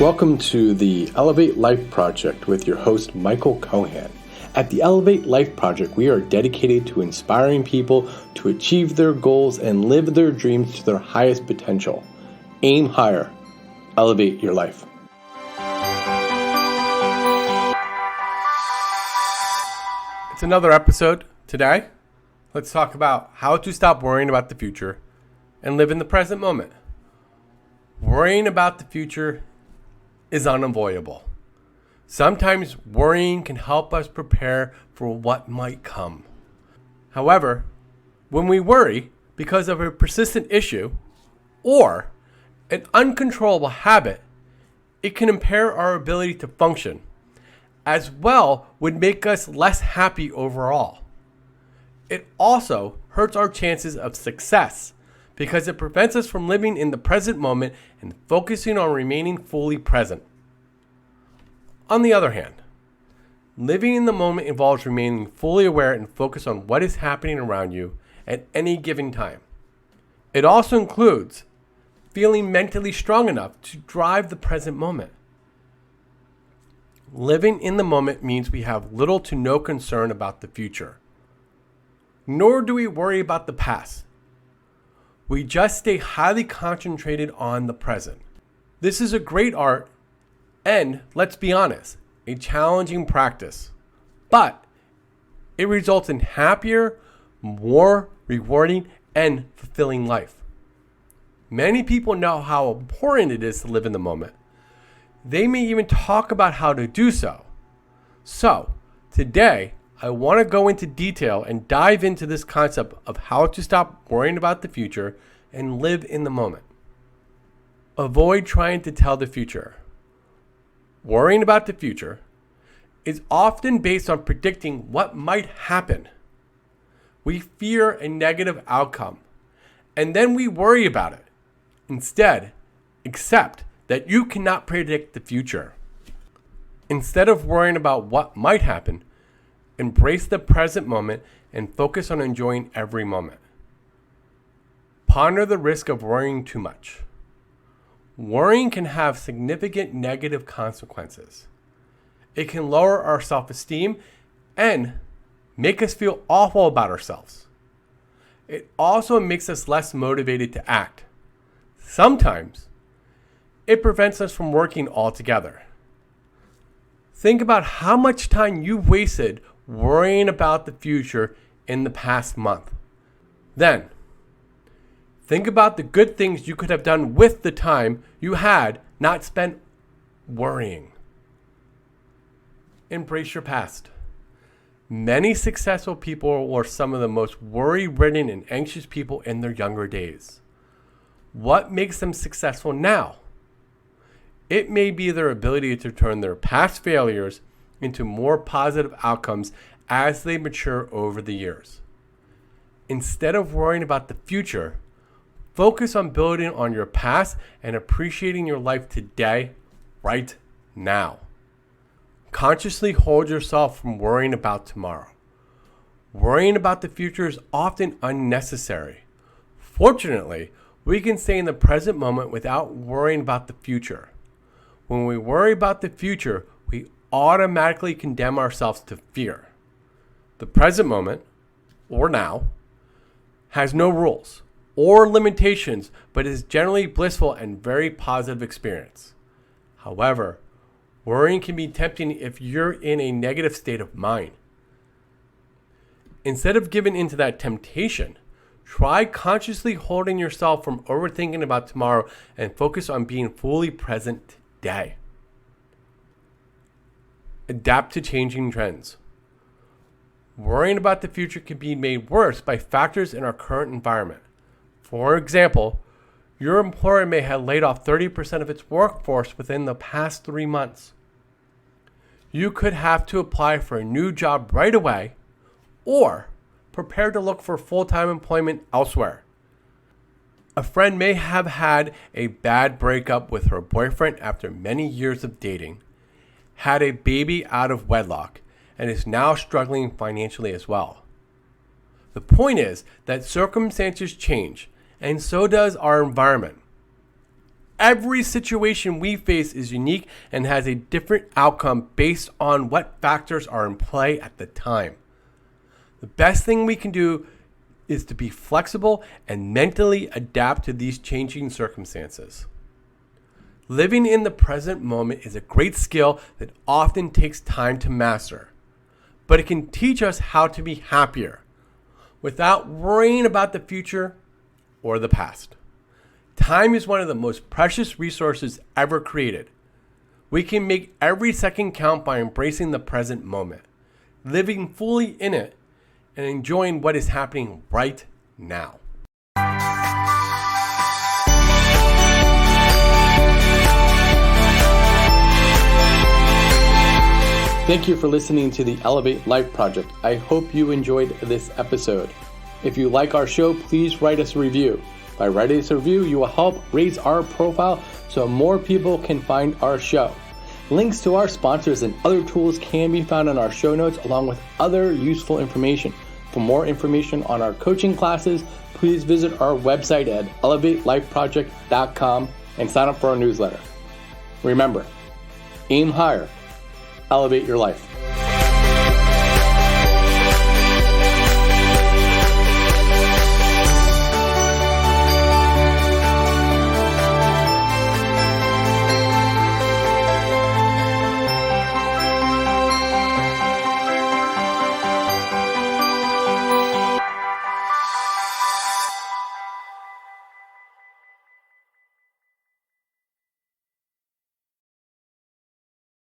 Welcome to the Elevate Life Project with your host, Michael Kohan. At the Elevate Life Project, we are dedicated to inspiring people to achieve their goals and live their dreams to their highest potential. Aim higher. Elevate your life. It's another episode. Today, let's talk about how to stop worrying about the future and live in the present moment. Worrying about the future is unavoidable. Sometimes worrying can help us prepare for what might come. However, when we worry because of a persistent issue or an uncontrollable habit, it can impair our ability to function, as well would make us less happy overall. It also hurts our chances of success because it prevents us from living in the present moment and focusing on remaining fully present. On the other hand, living in the moment involves remaining fully aware and focused on what is happening around you at any given time. It also includes feeling mentally strong enough to drive the present moment. Living in the moment means we have little to no concern about the future. Nor do we worry about the past. We just stay highly concentrated on the present. This is a great art and, let's be honest, a challenging practice. But it results in happier, more rewarding, and fulfilling life. Many people know how important it is to live in the moment. They may even talk about how to do so. So, today, I want to go into detail and dive into this concept of how to stop worrying about the future and live in the moment. Avoid trying to tell the future. Worrying about the future is often based on predicting what might happen. We fear a negative outcome, and then we worry about it. Instead, accept that you cannot predict the future. Instead of worrying about what might happen, embrace the present moment and focus on enjoying every moment. Ponder the risk of worrying too much. Worrying can have significant negative consequences. It can lower our self-esteem and make us feel awful about ourselves. It also makes us less motivated to act. Sometimes, it prevents us from working altogether. Think about how much time you've wasted worrying about the future in the past month. Then, think about the good things you could have done with the time you had not spent worrying. Embrace your past. Many successful people were some of the most worry-ridden and anxious people in their younger days. What makes them successful now? It may be their ability to turn their past failures into more positive outcomes as they mature over the years. Instead of worrying about the future, focus on building on your past and appreciating your life today, right now. Consciously hold yourself from worrying about tomorrow. Worrying about the future is often unnecessary. Fortunately, we can stay in the present moment without worrying about the future. When we worry about the future, we automatically condemn ourselves to fear. The present moment, or now, has no rules or limitations, but is generally blissful and very positive experience. However, worrying can be tempting if you're in a negative state of mind. Instead of giving into that temptation, try consciously holding yourself from overthinking about tomorrow and focus on being fully present today. Adapt to changing trends. Worrying about the future can be made worse by factors in our current environment. For example, your employer may have laid off 30% of its workforce within the past 3 months. You could have to apply for a new job right away or prepare to look for full-time employment elsewhere. A friend may have had a bad breakup with her boyfriend after many years of dating, had a baby out of wedlock, and is now struggling financially as well. The point is that circumstances change, and so does our environment. every situation we face is unique and has a different outcome based on what factors are in play at the time. The best thing we can do is to be flexible and mentally adapt to these changing circumstances. Living in the present moment is a great skill that often takes time to master, but it can teach us how to be happier without worrying about the future or the past. Time is one of the most precious resources ever created. We can make every second count by embracing the present moment, living fully in it, and enjoying what is happening right now. Thank you for listening to the Elevate Life Project. I hope you enjoyed this episode. If you like our show, please write us a review. By writing us a review, you will help raise our profile so more people can find our show. Links to our sponsors and other tools can be found in our show notes, along with other useful information. For more information on our coaching classes, please visit our website at elevatelifeproject.com and sign up for our newsletter. Remember, aim higher, elevate your life.